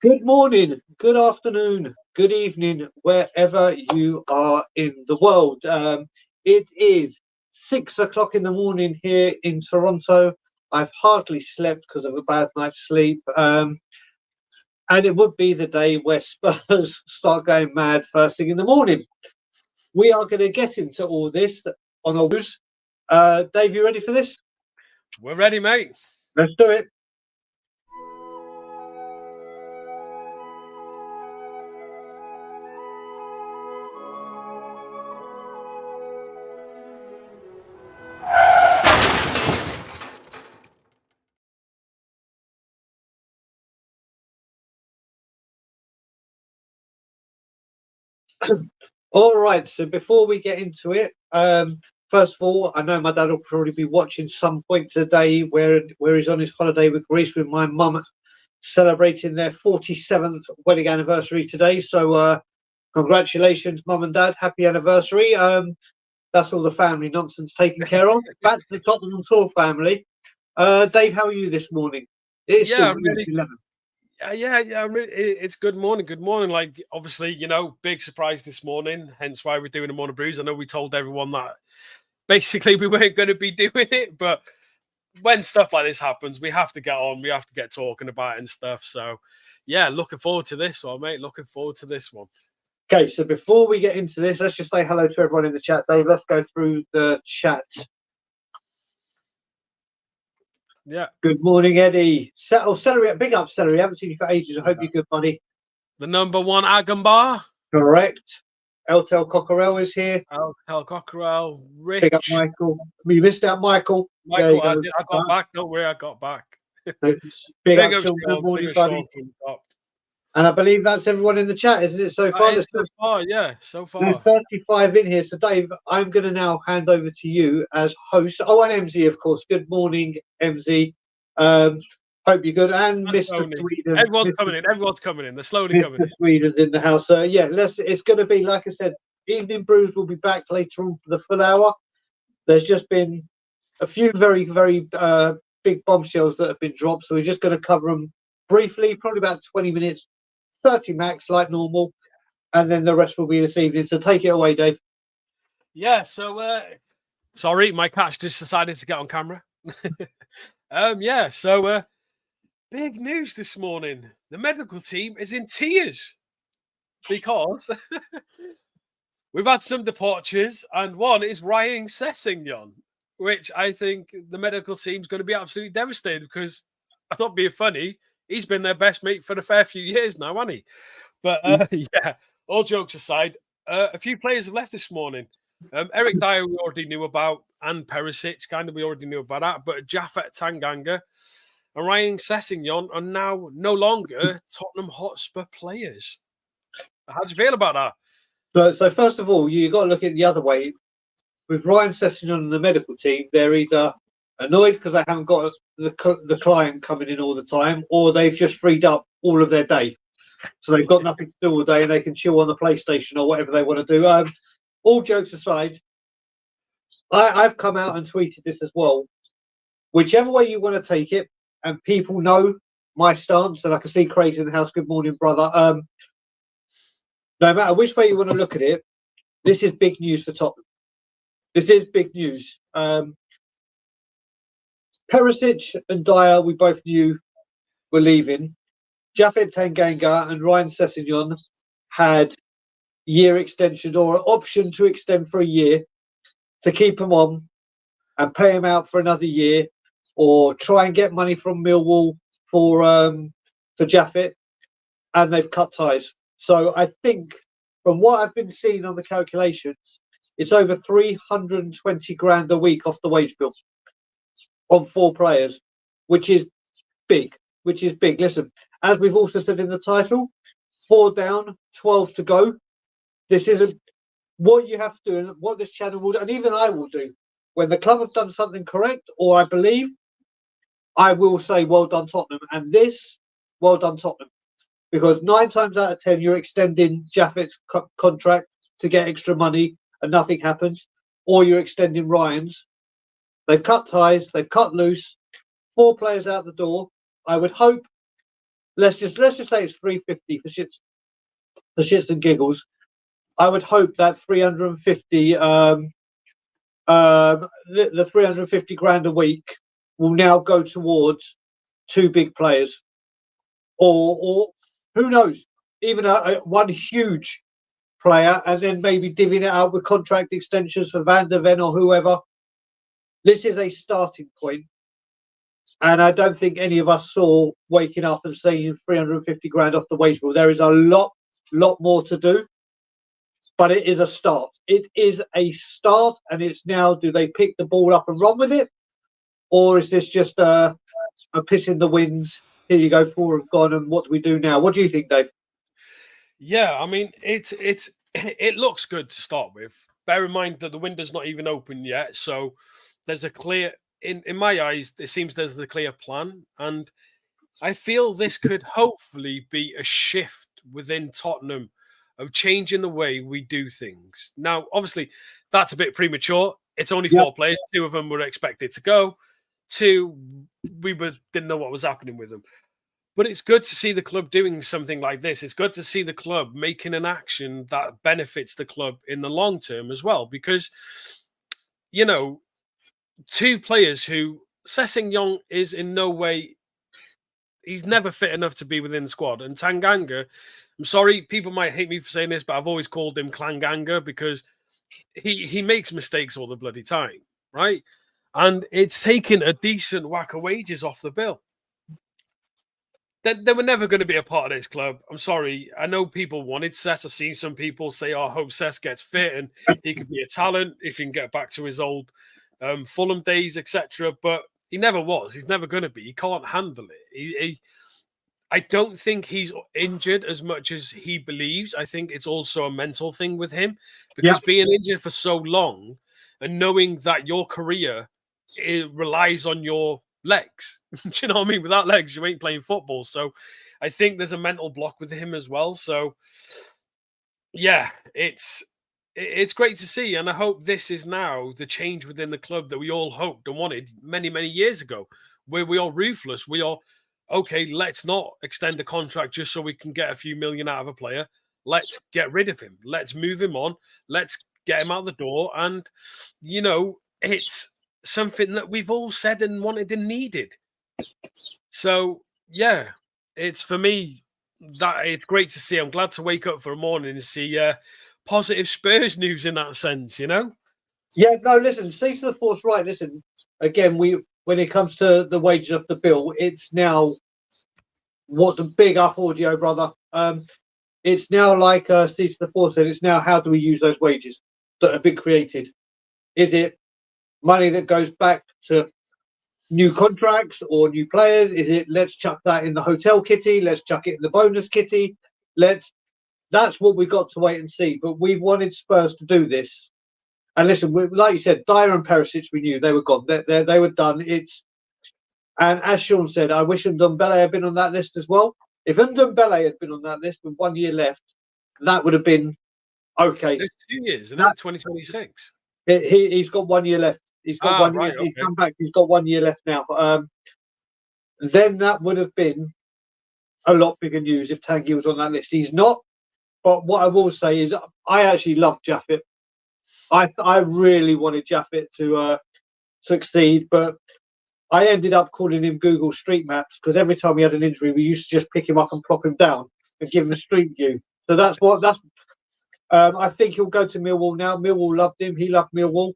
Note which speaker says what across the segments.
Speaker 1: Good morning, good afternoon, good evening, wherever you are in the world. It is 6 o'clock in the morning here in Toronto. I've hardly slept because of a bad night's sleep. And it would be the day where Spurs start going mad first thing in the morning. We are going to get into all this on our Brews. Dave, you ready for this?
Speaker 2: We're ready, mate.
Speaker 1: Let's do it. All right, so before we get into it, first of all, I know my dad will probably be watching some point today where he's on his holiday with Greece with my mum celebrating their 47th wedding anniversary today. So congratulations, mum and dad. Happy anniversary. That's all the family nonsense taken care of. Back to the Tottenham Tour family. Dave, how are you this morning? It is still
Speaker 2: really,
Speaker 1: 11.
Speaker 2: It's good morning. Good morning. Like, obviously, big surprise this morning. Hence why we're doing a morning brews. I know we told everyone that basically we weren't going to be doing it, but when stuff like this happens, we have to get on. We have to get talking about it and stuff. So, yeah, looking forward to this one, mate. Looking forward to this one.
Speaker 1: Okay, so before we get into this, let's just say hello to everyone in the chat. Dave, let's go through the chat.
Speaker 2: Yeah.
Speaker 1: Good morning, Eddie. Celery, big up, Celery. I haven't seen you for ages. I hope you're good, buddy.
Speaker 2: The number one Agambar.
Speaker 1: Correct. Eltel Cockerell is here.
Speaker 2: Eltel Cockerell. Rich.
Speaker 1: Big up, Michael. You missed out, Michael.
Speaker 2: Michael, I got back. Don't worry, I got back.
Speaker 1: Big up, Sean. Good morning, buddy. And I believe that's everyone in the chat, isn't it? So far,
Speaker 2: so far.
Speaker 1: There's 35 in here. So, Dave, I'm going to now hand over to you as host. Oh, and MZ, of course. Good morning, MZ. Hope you're good. And Mr. Sweden.
Speaker 2: Everyone's coming in. They're slowly coming in.
Speaker 1: Sweden's in the house. It's going to be, like I said, Evening Brews will be back later on for the full hour. There's just been a few very, very big bombshells that have been dropped. So we're just going to cover them briefly, probably about 20 minutes. 30 max, like normal, and then the rest will be this evening. So take it away, Dave.
Speaker 2: Yeah, so sorry, my catch just decided to get on camera. Big news this morning. The medical team is in tears because we've had some departures, and one is Ryan Sessegnon, which I think the medical team's going to be absolutely devastated because, I'm not being funny, he's been their best mate for a fair few years now, hasn't he? But all jokes aside, a few players have left this morning. Eric Dyer we already knew about, and Perisic, we already knew about that. But Japhet Tanganga and Ryan Sessegnon are now no longer Tottenham Hotspur players. How do you feel about
Speaker 1: that? So first of all, you got to look at the other way. With Ryan Sessegnon and the medical team, they're either annoyed because they haven't got the client coming in all the time, or they've just freed up all of their day, so they've got nothing to do all day and they can chill on the PlayStation or whatever they want to do. All jokes aside, I've come out and tweeted this as well. Whichever way you want to take it, and people know my stance, and I can see Craig in the house. Good morning, brother. No matter which way you want to look at it, this is big news for Tottenham. This is big news. Perisic and Dyer, we both knew were leaving. Japhet Tanganga and Ryan Sessegnon had year extension or an option to extend for a year to keep them on and pay them out for another year, or try and get money from Millwall for Japhet, and they've cut ties. So I think from what I've been seeing on the calculations, it's over 320 grand a week off the wage bill on 4 players, which is big. Listen, as we've also said in the title, 4 down, 12 to go. This isn't what you have to do, and what this channel will do, and even I will do. When the club have done something correct, or I believe, I will say, well done, Tottenham. And this, well done, Tottenham. Because 9 times out of 10, you're extending Japhet's contract to get extra money and nothing happens. Or you're extending Ryan's. They've cut ties. They've cut loose. 4 players out the door. I would hope let's just say it's 350 for shits and giggles. I would hope that 350 the 350 grand a week will now go towards two big players, or who knows, even one huge player, and then maybe divvying it out with contract extensions for Van der Ven or whoever. This is a starting point, and I don't think any of us saw waking up and saying 350 grand off the wage bill. There is a lot more to do, but it is a start. It is a start, and it's now, do they pick the ball up and run with it, or is this just a piss in the wind? Here you go, 4 have gone, and what do we do now? What do you think, Dave?
Speaker 2: Yeah, I mean, it looks good to start with. Bear in mind that the window's not even open yet, so there's a clear, in my eyes, it seems there's a clear plan, and I feel this could hopefully be a shift within Tottenham of changing the way we do things. Now, obviously, that's a bit premature. It's only 4 players. 2 of them were expected to go. 2, didn't know what was happening with them. But it's good to see the club doing something like this. It's good to see the club making an action that benefits the club in the long term as well. Because, 2 players who Sessegnon is in no way, he's never fit enough to be within the squad. And Tanganga, I'm sorry, people might hate me for saying this, but I've always called him Klanganga because he makes mistakes all the bloody time, right? And it's taken a decent whack of wages off the bill. They were never going to be a part of this club. I'm sorry. I know people wanted Sess. I've seen some people say, I hope Sess gets fit and he could be a talent. He can get back to his old Fulham days, etc. But he never was. He's never going to be. He can't handle it. I don't think he's injured as much as he believes. I think it's also a mental thing with him because being injured for so long and knowing that your career relies on your legs. Do you know what I mean? Without legs, you ain't playing football. So I think there's a mental block with him as well. So yeah, it's great to see. And I hope this is now the change within the club that we all hoped and wanted many, many years ago, where we are ruthless. We are, okay, let's not extend the contract just so we can get a few million out of a player. Let's get rid of him. Let's move him on. Let's get him out the door. And, it's something that we've all said and wanted and needed. So yeah, it's for me that it's great to see. I'm glad to wake up for a morning and see positive Spurs news in that sense,
Speaker 1: Yeah, no, listen, cease to the force, right? Listen, again, when it comes to the wages of the bill, it's now what the big up audio, brother. It's now like cease to the force, and it's now how do we use those wages that have been created? Is it money that goes back to new contracts or new players? Is it let's chuck that in the hotel kitty? Let's chuck it in the bonus kitty. That's what we've got to wait and see. But we've wanted Spurs to do this. And listen, like you said, Dyer and Perisic, we knew they were gone. They were done. And as Sean said, I wish Ndombele had been on that list as well. If Ndombele had been on that list with 1 year left, that would have been okay.
Speaker 2: There's 2 years, and that's 2026.
Speaker 1: He's got 1 year left. He's got 1 year. Okay. He's come back. He's got 1 year left now. Then that would have been a lot bigger news if Tanguy was on that list. He's not. But what I will say is I actually love Japhet. I really wanted Japhet to succeed, but I ended up calling him Google Street Maps because every time he had an injury, we used to just pick him up and plop him down and give him a street view. So that's. I think he'll go to Millwall now. Millwall loved him. He loved Millwall.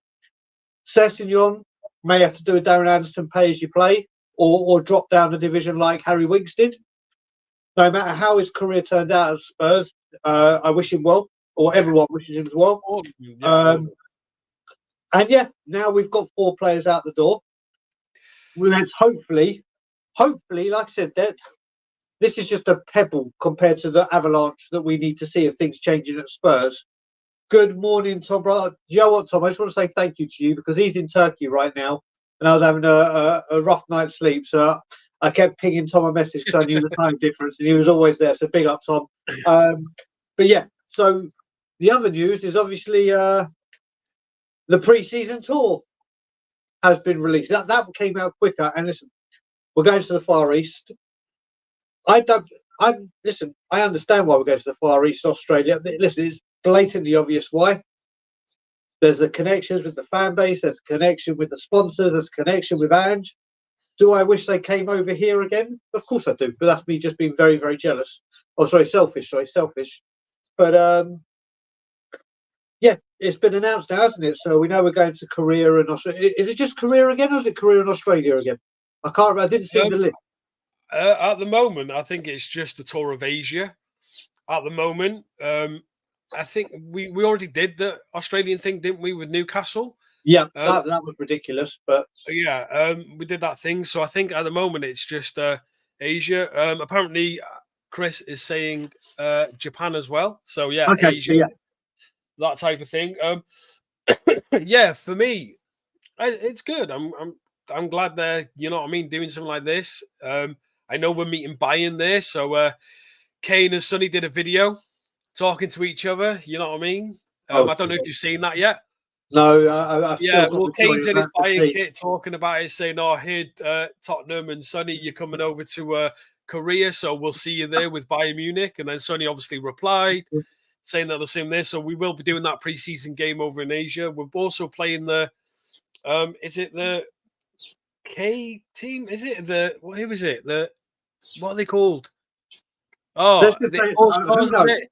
Speaker 1: Sessegnon may have to do a Darren Anderson pay as you play or drop down a division like Harry Winks did. No matter how his career turned out at Spurs, I wish him well, or everyone wishes him as well. And yeah, now we've got 4 players out the door. Let's hopefully, like I said, this is just a pebble compared to the avalanche that we need to see of things changing at Spurs. Good morning, Tom, brother. You know what, Tom? I just want to say thank you to you because he's in Turkey right now, and I was having a rough night's sleep, so I kept pinging Tom a message because I knew the time difference, and he was always there. So big up, Tom. But yeah, so the other news is obviously the preseason tour has been released. That came out quicker, and listen, we're going to the Far East. I don't. Listen. I understand why we're going to the Far East, Australia. Listen, it's blatantly obvious why. There's the connections with the fan base. There's a connection with the sponsors. There's a connection with Ange. Do I wish they came over here again? Of course I do. But that's me just being very, very jealous. Oh, sorry, selfish. But yeah, it's been announced now, hasn't it? So we know we're going to Korea and Australia. Is it just Korea again, or is it Korea and Australia again? I can't remember. I didn't see the list.
Speaker 2: At the moment, I think it's just the tour of Asia. At the moment, I think we already did the Australian thing, didn't we, with Newcastle?
Speaker 1: Yeah, that was ridiculous. But
Speaker 2: yeah, we did that thing. So I think at the moment it's just Asia. Apparently, Chris is saying Japan as well. So yeah,
Speaker 1: okay,
Speaker 2: Asia,
Speaker 1: yeah.
Speaker 2: that type of thing. Yeah, for me, it's good. I'm glad they're, you know what I mean, doing something like this. I know we're meeting Bayern there, so Kane and Sonny did a video talking to each other. You know what I mean? I don't know if you've seen that yet.
Speaker 1: No, I've
Speaker 2: yeah.
Speaker 1: still got
Speaker 2: Well, Kane's in his Bayern kit talking about it, saying, "Oh, I heard Tottenham and Sonny, you're coming over to Korea, so we'll see you there with Bayern Munich." And then Sonny obviously replied, saying that the same there. So we will be doing that preseason game over in Asia. We're also playing the, is it the K team? Is it the, who is it? What are they called? Oh, the All Stars, is it?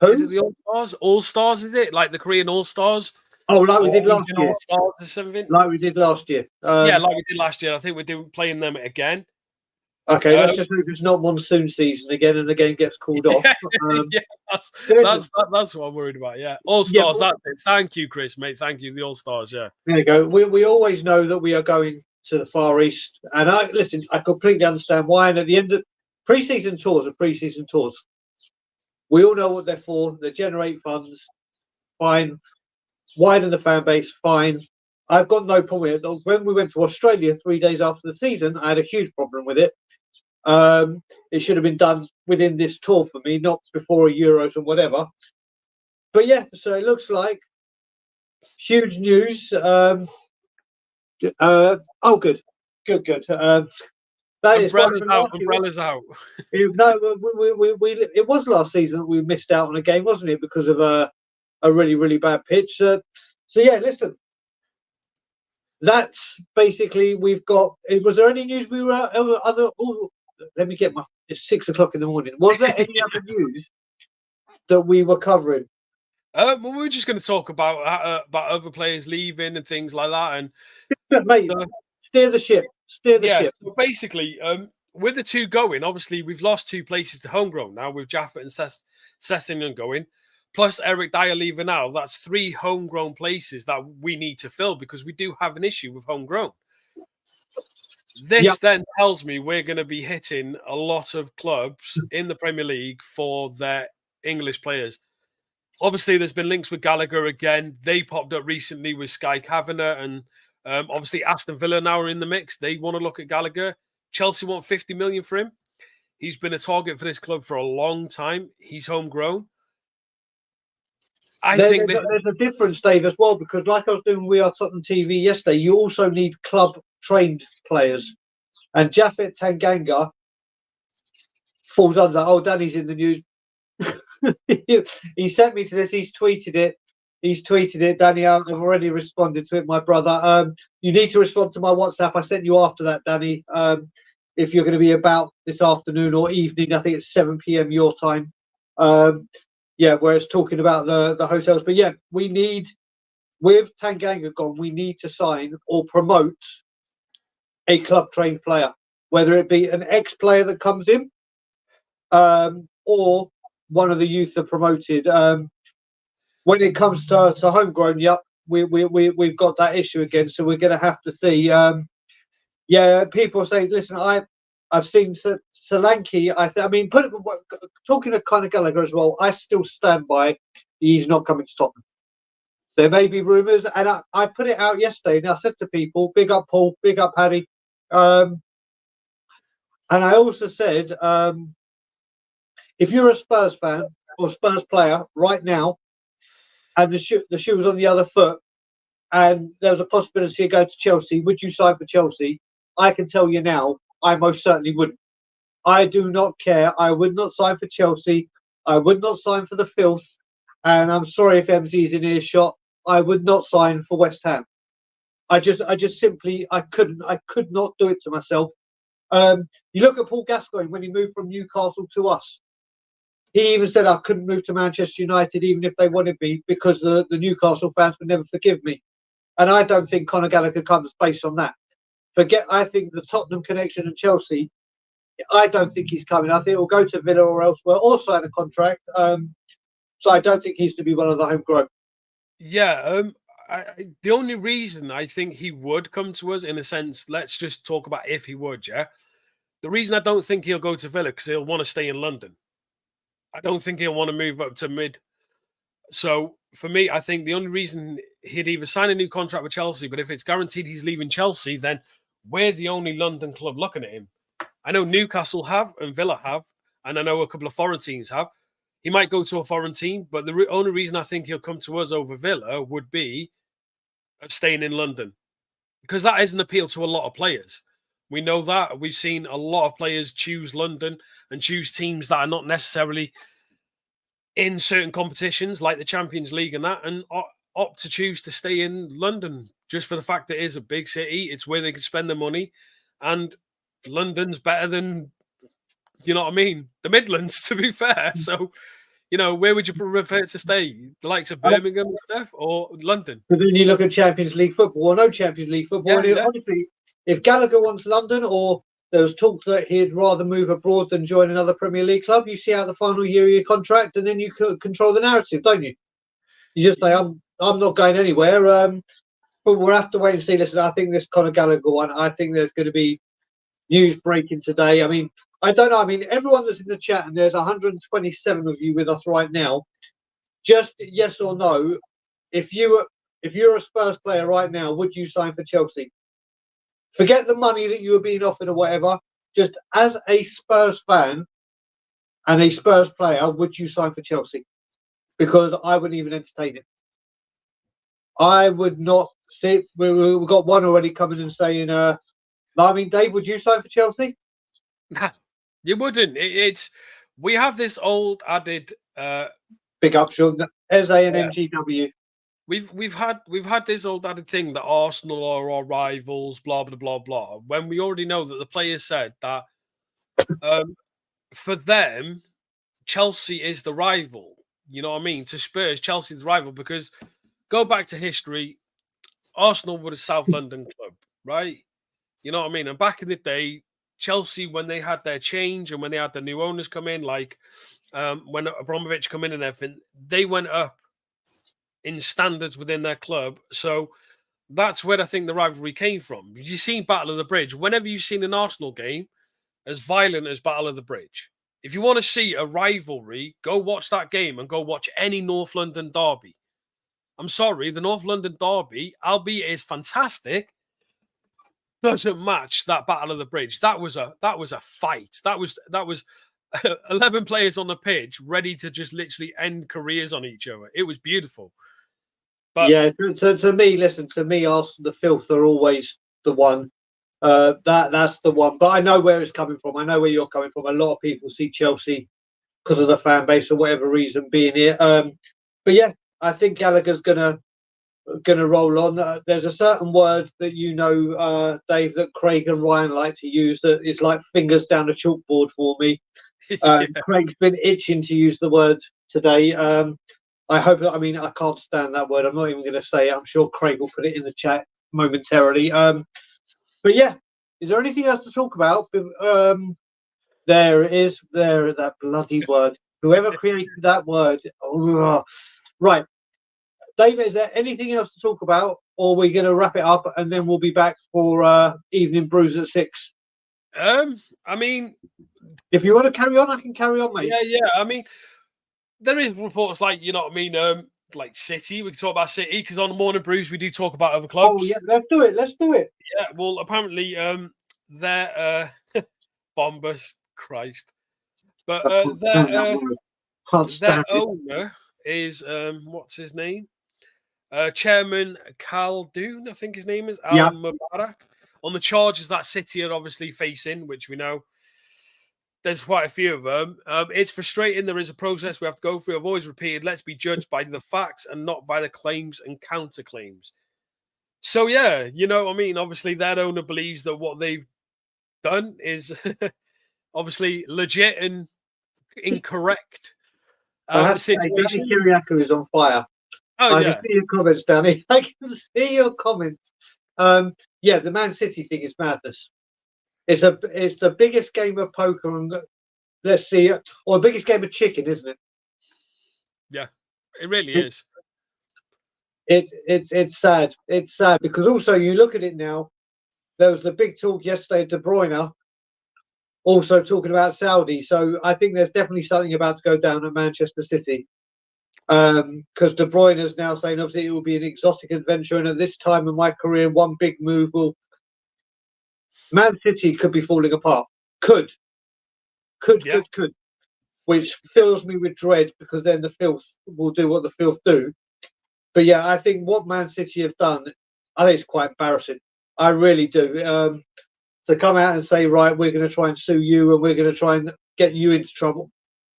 Speaker 1: Who?
Speaker 2: Is it the All Stars? All Stars, is it? Like the Korean All Stars?
Speaker 1: Oh, like we did last year.
Speaker 2: All Stars or something?
Speaker 1: Like we did last year.
Speaker 2: Yeah, like we did last year. I think we're playing them again.
Speaker 1: Okay, let's just hope it's not monsoon season again and again gets called off.
Speaker 2: Yeah, that's what I'm worried about. Yeah, All Stars. Yeah, that's it. Thank you, Chris, mate. Thank you, the All Stars. Yeah,
Speaker 1: there you go. We always know that we are going to the Far East, and I completely understand why. And at the end of preseason tours are preseason tours. We all know what they're for. They generate funds. Fine. Widen the fan base. Fine. I've got no problem with it. When we went to Australia 3 days after the season, I had a huge problem with it. It should have been done within this tour for me, not before Euros and whatever. But yeah, so it looks like huge news. Oh, good. That
Speaker 2: Umbrellas out. Umbrellas out.
Speaker 1: No, it was last season that we missed out on a game, wasn't it, because of a really, really bad pitch. So yeah, listen. That's basically we've got. Was there any news we were other? Oh, let me get it's 6 o'clock in the morning. Was there any other news that we were covering?
Speaker 2: Well, we were just going to talk about other players leaving and things like that. And
Speaker 1: mate, steer the ship.
Speaker 2: So basically, with the two going, obviously we've lost 2 places to homegrown now with Jaffet and Sessegnon going. Plus Eric Dyer leaving now, that's 3 homegrown places that we need to fill because we do have an issue with homegrown. This then tells me we're going to be hitting a lot of clubs in the Premier League for their English players. Obviously, there's been links with Gallagher again. They popped up recently with Sky Kavanagh, and obviously Aston Villa now are in the mix. They want to look at Gallagher. Chelsea want 50 million for him. He's been a target for this club for a long time. He's homegrown. I think there's
Speaker 1: a difference, Dave, as well, because like I was doing We Are Tottenham TV yesterday, you also need club-trained players. And Jaffet Tanganga falls under that. Oh, Danny's in the news. He sent me to this. He's tweeted it. Danny, I've already responded to it, my brother. You need to respond to my WhatsApp. I sent you after that, Danny. If you're going to be about this afternoon or evening, I think it's 7 p.m. your time. Yeah, where it's talking about the hotels. But yeah, we need, with Tanganga gone, we need to sign or promote a club-trained player, whether it be an ex-player that comes in or one of the youth that promoted. When it comes to homegrown, we've got that issue again. So we're going to have to see. People say, listen, I've seen Solanke. I mean, talking to kind of Gallagher as well, I still stand by he's not coming to Tottenham. There may be rumours, and I put it out yesterday, and I said to people, big up Paul, big up Paddy. And I also said, if you're a Spurs fan or Spurs player right now, and the shoe was on the other foot, and there was a possibility of going to Chelsea, would you sign for Chelsea? I can tell you now, I most certainly wouldn't. I do not care. I would not sign for Chelsea. I would not sign for the filth. And I'm sorry if MZ's in earshot. I would not sign for West Ham. I just simply, I could not do it to myself. You look at Paul Gascoigne when he moved from Newcastle to us. He even said I couldn't move to Manchester United even if they wanted me because the Newcastle fans would never forgive me. And I don't think Conor Gallagher comes based on that. I think the Tottenham connection and Chelsea, I don't think he's coming. I think he'll go to Villa or elsewhere or sign a contract. So I don't think he's to be one of the homegrown.
Speaker 2: Yeah, the only reason I think he would come to us, in a sense, let's just talk about if he would, yeah? The reason I don't think he'll go to Villa, because he'll want to stay in London. I don't think he'll want to move up to mid. So for me, I think the only reason he'd either sign a new contract with Chelsea, but if it's guaranteed he's leaving Chelsea, then we're the only London club looking at him. I know Newcastle have and Villa have, and I know a couple of foreign teams have. He might go to a foreign team, but the only reason I think he'll come to us over Villa would be staying in London, because that is an appeal to a lot of players. We know that. We've seen a lot of players choose London and choose teams that are not necessarily in certain competitions like the Champions League and that, and opt to choose to stay in London just for the fact that it is a big city. It's where they can spend their money, and London's better than, you know what I mean, the Midlands, to be fair. So, you know, where would you prefer to stay? The likes of Birmingham and stuff, or London?
Speaker 1: But then you look at Champions League football or no Champions League football.
Speaker 2: Yeah.
Speaker 1: Honestly, if Gallagher wants London, or there was talk that he'd rather move abroad than join another Premier League club, you see out the final year of your contract, and then you could control the narrative, don't you? You just say, I'm not going anywhere. But we'll have to wait and see. Listen, I think this Conor Gallagher one, I think there's going to be news breaking today. I mean, I don't know. I mean, everyone that's in the chat, and there's 127 of you with us right now, just yes or no, if you're a Spurs player right now, would you sign for Chelsea? Forget the money that you were being offered or whatever. Just as a Spurs fan and a Spurs player, would you sign for Chelsea? Because I wouldn't even entertain it. I would not see. We've got one already coming and saying, I mean, Dave, would you sign for Chelsea?
Speaker 2: Nah, you wouldn't. We have this old added
Speaker 1: big up, Sean. Eze and MGW.
Speaker 2: We've had this old added thing that Arsenal are our rivals, blah blah blah blah. When we already know that the players said that for them, Chelsea is the rival. You know what I mean? To Spurs, Chelsea is the rival, because go back to history, Arsenal were a South London club, right? You know what I mean? And back in the day, Chelsea, when they had their change and when they had the new owners come in, like when Abramovich come in and everything, they went up in standards within their club. So that's where I think the rivalry came from. You've seen Battle of the Bridge. Whenever you've seen an Arsenal game as violent as Battle of the Bridge, if you want to see a rivalry, go watch that game and go watch any North London derby. I'm sorry, the North London derby, albeit is fantastic, doesn't match that Battle of the Bridge. That was a fight. That was 11 players on the pitch ready to just literally end careers on each other. It was beautiful. But
Speaker 1: yeah, to me, listen, to me, Arsenal, the filth are always the one. That's the one. But I know where it's coming from. I know where you're coming from. A lot of people see Chelsea because of the fan base or whatever reason being here. But yeah, I think Gallagher's gonna roll on. There's a certain word that Dave, that Craig and Ryan like to use. That it's like fingers down a chalkboard for me.
Speaker 2: Yeah.
Speaker 1: Craig's been itching to use the word today. I hope. I mean, I can't stand that word. I'm not even going to say it. I'm sure Craig will put it in the chat momentarily. But yeah, is there anything else to talk about? There it is. There, that bloody word. Whoever created that word. Oh, right. David, is there anything else to talk about, or are we going to wrap it up and then we'll be back for evening brews at 6?
Speaker 2: I mean,
Speaker 1: if you want to carry on, I can carry on, mate.
Speaker 2: Yeah. I mean, there is reports like, you know what I mean, like City. We can talk about City because on the morning brews we do talk about other clubs.
Speaker 1: Oh yeah, let's do it.
Speaker 2: Yeah, well, apparently their bombers, Christ, but their owner is what's his name? Chairman Khaldoon, I think his name is Al Mubarak, on the charges that City are obviously facing, which we know There's quite a few of them. It's frustrating. There is a process we have to go through. I've always repeated, let's be judged by the facts and not by the claims and counterclaims. So, yeah, you know what I mean? Obviously, that owner believes that what they've done is obviously legit and incorrect
Speaker 1: I have to say, Danny
Speaker 2: situation.
Speaker 1: Kiriakou is on fire.
Speaker 2: Oh,
Speaker 1: I can
Speaker 2: yeah.
Speaker 1: see your comments, Danny. I can see your comments. Yeah, the Man City thing is madness. It's the biggest game of poker, and let's see, or the biggest game of chicken, isn't it?
Speaker 2: Yeah, it really is.
Speaker 1: It's sad. It's sad because also you look at it now. There was the big talk yesterday, De Bruyne, also talking about Saudi. So I think there's definitely something about to go down at Manchester City. Because De Bruyne is now saying obviously it will be an exotic adventure, and at this time in my career, one big move will. Man City could be falling apart. Could,
Speaker 2: Yeah.
Speaker 1: which fills me with dread because then the filth will do what the filth do. But yeah, I think what Man City have done, I think it's quite embarrassing. I really do. To come out and say, right, we're going to try and sue you and we're going to try and get you into trouble.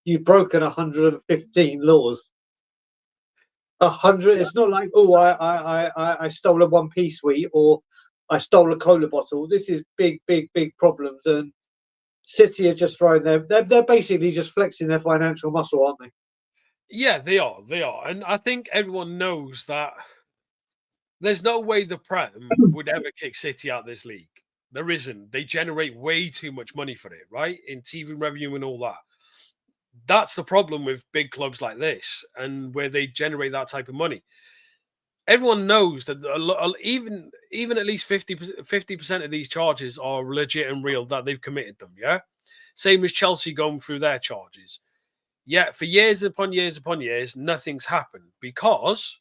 Speaker 1: You've broken 115 laws. 100. It's not like, oh, I stole a One Piece sweet or I stole a cola bottle. This is big problems, and City are just throwing they're basically just flexing their financial muscle, aren't they?
Speaker 2: Yeah, they are. They are. And I think everyone knows that there's no way the Prem would ever kick City out of this league. There isn't. They generate way too much money for it, right? In TV revenue and all that. That's the problem with big clubs like this and where they generate that type of money. Everyone knows that even at least 50% of these charges are legit and real, that they've committed them, yeah? Same as Chelsea going through their charges. Yet for years upon years upon years, nothing's happened because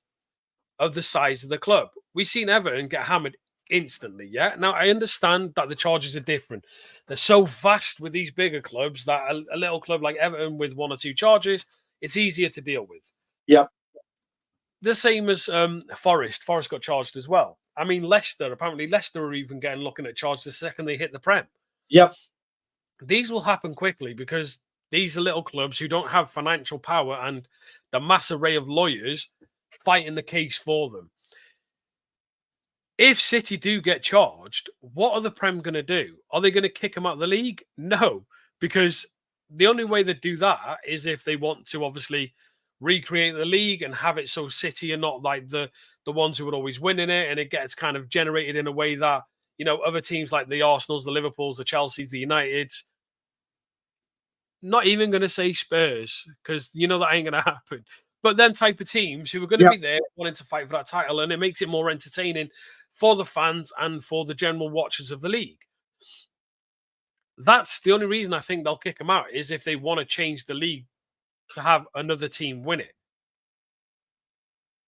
Speaker 2: of the size of the club. We've seen Everton get hammered instantly, yeah? Now, I understand that the charges are different. They're so vast with these bigger clubs that a little club like Everton with one or two charges, it's easier to deal with.
Speaker 1: Yeah.
Speaker 2: The same as Forest. Forest got charged as well. I mean, Leicester are even looking at charge the second they hit the Prem.
Speaker 1: Yep.
Speaker 2: These will happen quickly because these are little clubs who don't have financial power and the mass array of lawyers fighting the case for them. If City do get charged, what are the Prem going to do? Are they going to kick them out of the league? No, because the only way they do that is if they want to obviously recreate the league and have it so City are not like the ones who would always win in it, and it gets kind of generated in a way that, you know, other teams like the Arsenals, the Liverpools, the Chelseas, the Uniteds, not even going to say Spurs, because you know that ain't going to happen. But them type of teams who are going to be there wanting to fight for that title, and it makes it more entertaining for the fans and for the general watchers of the league. That's the only reason I think they'll kick them out, is if they want to change the league to have another team win it.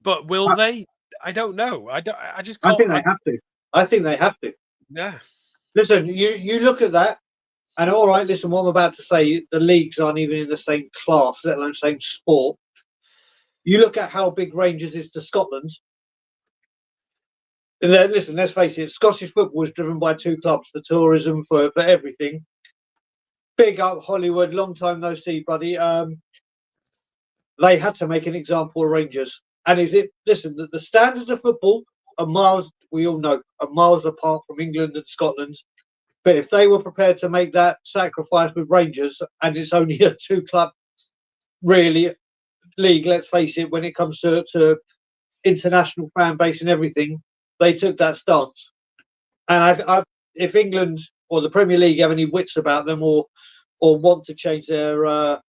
Speaker 2: But will they? I don't know. I just can't.
Speaker 1: I think they have to. I think they have to.
Speaker 2: Yeah.
Speaker 1: Listen, you look at that, and all right, listen, what I'm about to say, the leagues aren't even in the same class, let alone same sport. You look at how big Rangers is to Scotland. Listen, let's face it, Scottish football is driven by two clubs for tourism, for everything. Big up Hollywood, long time no see, buddy. They had to make an example of Rangers. And listen, the standards of football are miles, we all know, are miles apart from England and Scotland. But if they were prepared to make that sacrifice with Rangers, and it's only a two-club, really, league, let's face it, when it comes to international fan base and everything, they took that stance. And if England or the Premier League have any wits about them or want to change their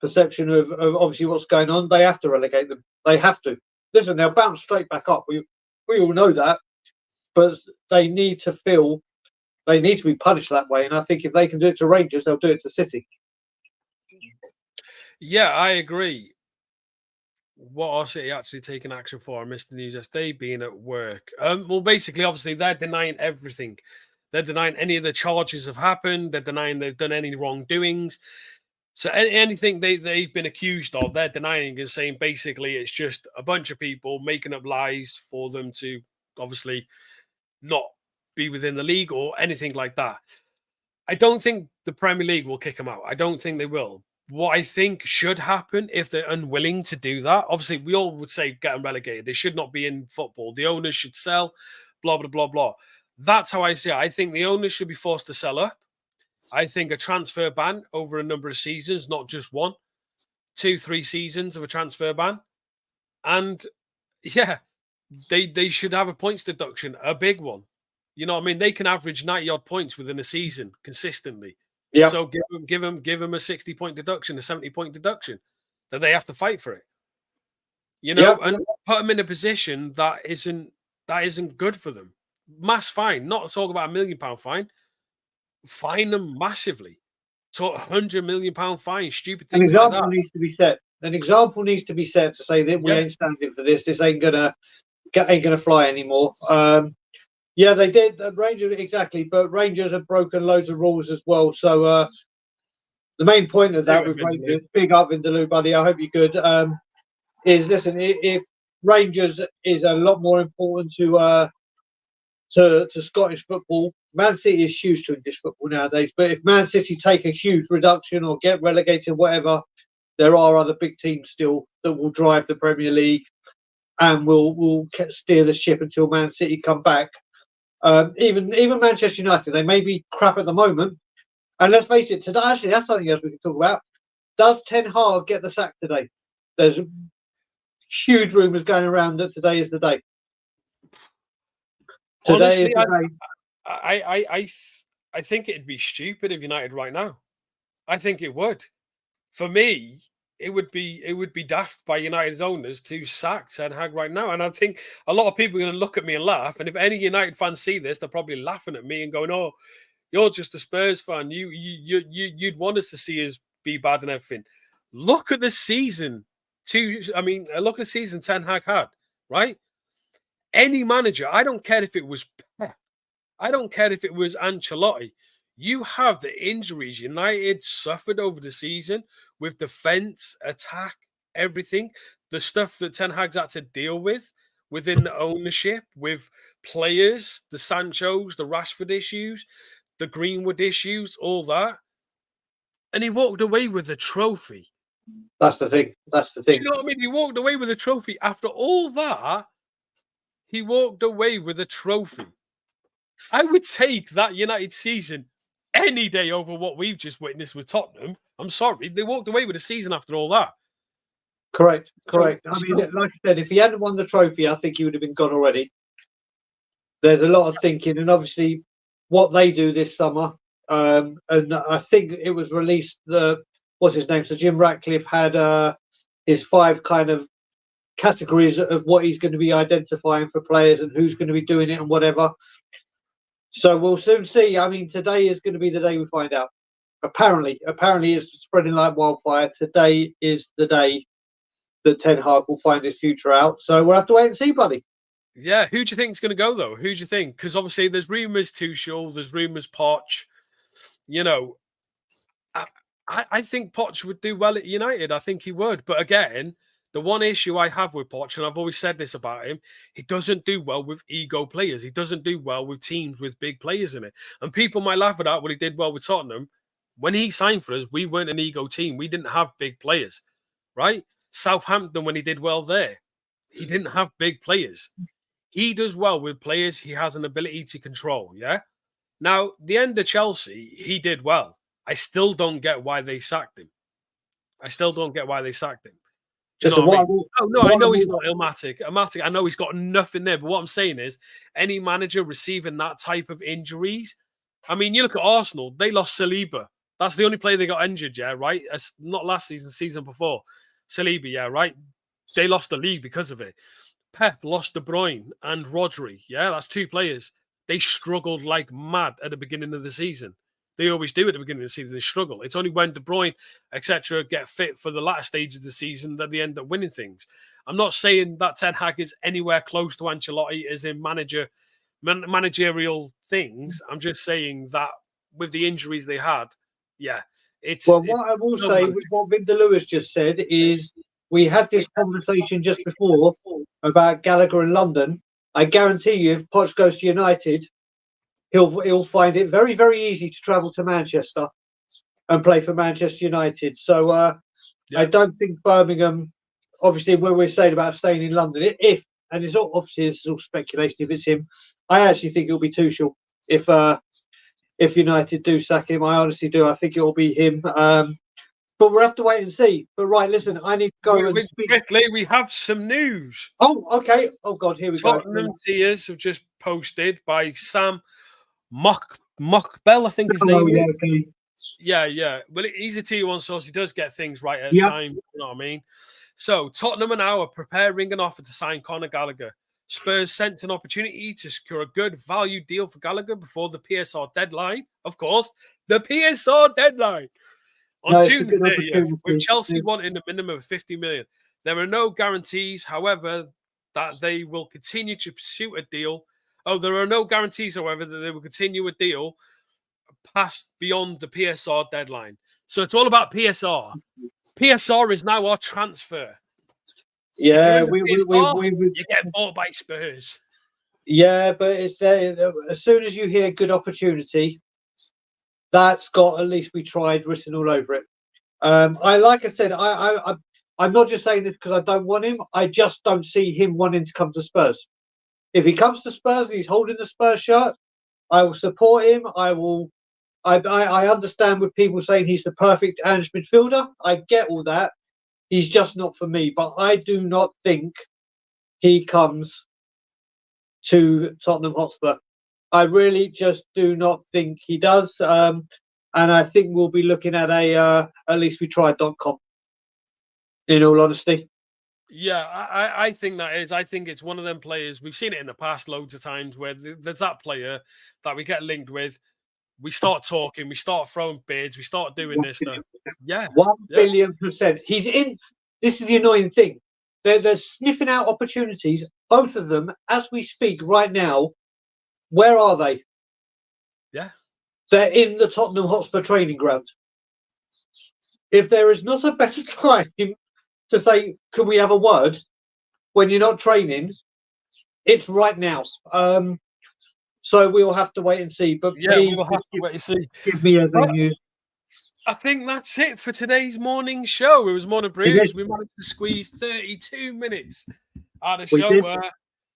Speaker 1: perception of obviously what's going on, they have to relegate them. They have to. Listen, they'll bounce straight back up. We all know that, but they need to be punished that way. And I think if they can do it to Rangers, they'll do it to City.
Speaker 2: Yeah, I agree. What are City actually taking action for? I missed the news yesterday, being at work. Well, basically, obviously, they're denying everything. They're denying any of the charges have happened. They're denying they've done any wrongdoings. So anything they've been accused of, they're denying and saying basically it's just a bunch of people making up lies for them to obviously not be within the league or anything like that. I don't think the Premier League will kick them out. I don't think they will. What I think should happen if they're unwilling to do that, obviously, we all would say get them relegated. They should not be in football. The owners should sell, blah, blah, blah, blah. That's how I see it. I think the owners should be forced to sell up. I think a transfer ban over a number of seasons, not just 1, 2, 3 seasons of a transfer ban. And yeah, they should have a points deduction, a big one. You know what I mean? They can average 90 odd points within a season consistently.
Speaker 1: Yeah.
Speaker 2: So give them a 60-point deduction, a 70-point deduction, that they have to fight for it. You know, and put them in a position that isn't good for them. Mass fine, not talk about £1 million fine. Fine them massively. Talk £100 million fine, stupid things like that.
Speaker 1: Needs to be set. An example needs to be set to say that we ain't standing for this. This ain't gonna fly anymore. Yeah, they did. Rangers, exactly. But Rangers have broken loads of rules as well. So the main point of that with Rangers, big up Vindaloo, buddy. I hope you're good. Is listen, if Rangers is a lot more important to Scottish football, Man City is huge to English football nowadays. But if Man City take a huge reduction or get relegated, whatever, there are other big teams still that will drive the Premier League and will steer the ship until Man City come back. Even Manchester United, they may be crap at the moment. And let's face it, today, actually, that's something else we can talk about. Does Ten Hag get the sack today? There's huge rumours going around that today is the day.
Speaker 2: Honestly, I think it'd be stupid of United right now. I think it would. For me, it would be daft by United's owners to sack Ten Hag right now. And I think a lot of people are going to look at me and laugh. And if any United fans see this, they're probably laughing at me and going, "Oh, you're just a Spurs fan. You'd want us to see us be bad and everything." Look at the season. Look at the season Ten Hag had, right? Any manager, I don't care if it was Pep, I don't care if it was Ancelotti. You have the injuries United suffered over the season with defense, attack, everything. The stuff that Ten Hag's had to deal with within the ownership, with players, the Sanchos, the Rashford issues, the Greenwood issues, all that. And he walked away with a trophy.
Speaker 1: That's the thing.
Speaker 2: Do you know what I mean? He walked away with a trophy. After all that, he walked away with a trophy. I would take that United season any day over what we've just witnessed with Tottenham. I'm sorry. They walked away with a season after all that.
Speaker 1: Correct. I mean, like I said, if he hadn't won the trophy, I think he would have been gone already. There's a lot of thinking, and obviously what they do this summer, and I think it was released, what's his name? So Jim Ratcliffe had his 5 kind of categories of what he's going to be identifying for players and who's going to be doing it and whatever. So we'll soon see. I mean, today is going to be the day we find out. Apparently it's spreading like wildfire. Today is the day that Ten Hag will find his future out. So we'll have to wait and see, buddy.
Speaker 2: Yeah, who do you think is going to go, though? Who do you think? Because obviously there's rumours Tuchel, there's rumours Poch. You know, I think Poch would do well at United. I think he would. But again, the one issue I have with Poch, and I've always said this about him, he doesn't do well with ego players. He doesn't do well with teams with big players in it. And people might laugh at that when he did well with Tottenham. When he signed for us, we weren't an ego team. We didn't have big players, right? Southampton, when he did well there, he didn't have big players. He does well with players he has an ability to control, yeah? Now, the end of Chelsea, he did well. I still don't get why they sacked him. Do you know what I mean? I know he's not Ilmatic. I know he's got nothing there. But what I'm saying is, any manager receiving that type of injuries, I mean, you look at Arsenal, they lost Saliba. That's the only player they got injured, yeah, right? Not last season, season before. Saliba, yeah, right? They lost the league because of it. Pep lost De Bruyne and Rodri, yeah? That's 2 players. They struggled like mad at the beginning of the season. They always do at the beginning of the season. They struggle. It's only when De Bruyne, etc., get fit for the latter stage of the season that they end up winning things. I'm not saying that Ten Hag is anywhere close to Ancelotti as in managerial things. I'm just saying that with the injuries they had, yeah.
Speaker 1: What I will say with what Vindaloo has just said is we had this conversation just before about Gallagher in London. I guarantee you, if Poch goes to United, he'll find it very, very easy to travel to Manchester and play for Manchester United. So I don't think Birmingham, obviously, when we're saying about staying in London, and it's all, obviously it's all speculation if it's him. I actually think it'll be Tuchel if United do sack him. I honestly do. I think it will be him. But we'll have to wait and see. But right, listen, I need to go and speak.
Speaker 2: Quickly, we have some news.
Speaker 1: Oh, okay. Oh God, here we go.
Speaker 2: Tottenham tiers have just posted by Sam Mockbell, I think his name is.
Speaker 1: Okay.
Speaker 2: Yeah. Well, he's a tier 1 source. He does get things right at a time. You know what I mean? So Tottenham are now preparing an offer to sign Conor Gallagher. Spurs sent an opportunity to secure a good value deal for Gallagher before the PSR deadline. Of course, the PSR deadline. On June 30th, with Chelsea wanting a minimum of 50 million. There are no guarantees, however, that they will continue to pursue a deal. Oh, there are no guarantees, however, that they will continue a deal past beyond the PSR deadline. So it's all about PSR. PSR is now our transfer.
Speaker 1: Yeah,
Speaker 2: you get bought by Spurs.
Speaker 1: Yeah, but it's there. As soon as you hear good opportunity, that's got at least we tried written all over it. Like I said, I'm not just saying this because I don't want him. I just don't see him wanting to come to Spurs. If he comes to Spurs and he's holding the Spurs shirt, I will support him. I understand with people saying he's the perfect Ange midfielder. I get all that. He's just not for me. But I do not think he comes to Tottenham Hotspur. I really just do not think he does. And I think we'll be looking at at least we tried.com, in all honesty.
Speaker 2: Yeah, I think that is. I think it's one of them players. We've seen it in the past loads of times where there's that player that we get linked with. We start talking, we start throwing bids, we start doing this stuff. Yeah.
Speaker 1: 1 billion%. He's in. This is the annoying thing. They're sniffing out opportunities, both of them, as we speak right now. Where are they?
Speaker 2: Yeah.
Speaker 1: They're in the Tottenham Hotspur training ground. If there is not a better time to say, can we have a word when you're not training, it's right now. So we'll have to wait and see. But
Speaker 2: yeah, we will have to wait and see.
Speaker 1: Give me a news.
Speaker 2: I think that's it for today's morning show. It was Morning Brews. We managed to squeeze 32 minutes out of the show.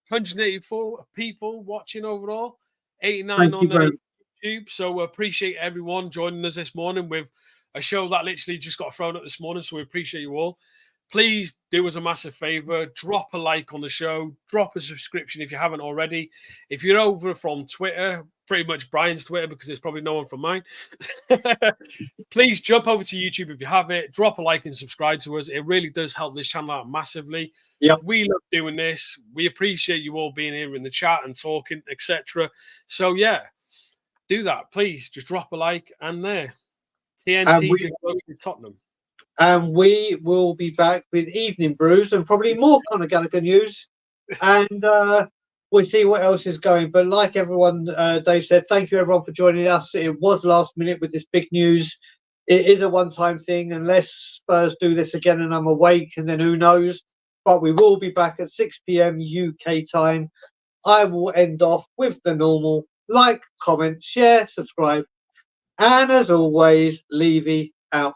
Speaker 2: 184 people watching overall, 89 on YouTube. So we appreciate everyone joining us this morning with a show that literally just got thrown up this morning. So we appreciate you all. Please do us a massive favor. Drop a like on the show. Drop a subscription if you haven't already. If you're over from Twitter, pretty much Brian's Twitter because there's probably no one from mine. Please jump over to YouTube if you have it. Drop a like and subscribe to us. It really does help this channel out massively.
Speaker 1: Yep.
Speaker 2: We love doing this. We appreciate you all being here in the chat and talking, etc. So, yeah, do that. Please just drop a like and there. TNT Tottenham.
Speaker 1: And we will be back with Evening Brews and probably more Conor Gallagher news. And we'll see what else is going. But like everyone, Dave said, thank you everyone for joining us. It was last minute with this big news. It is a one-time thing unless Spurs do this again and I'm awake, and then who knows. But we will be back at 6 p.m. UK time. I will end off with the normal like, comment, share, subscribe. And as always, Levy out.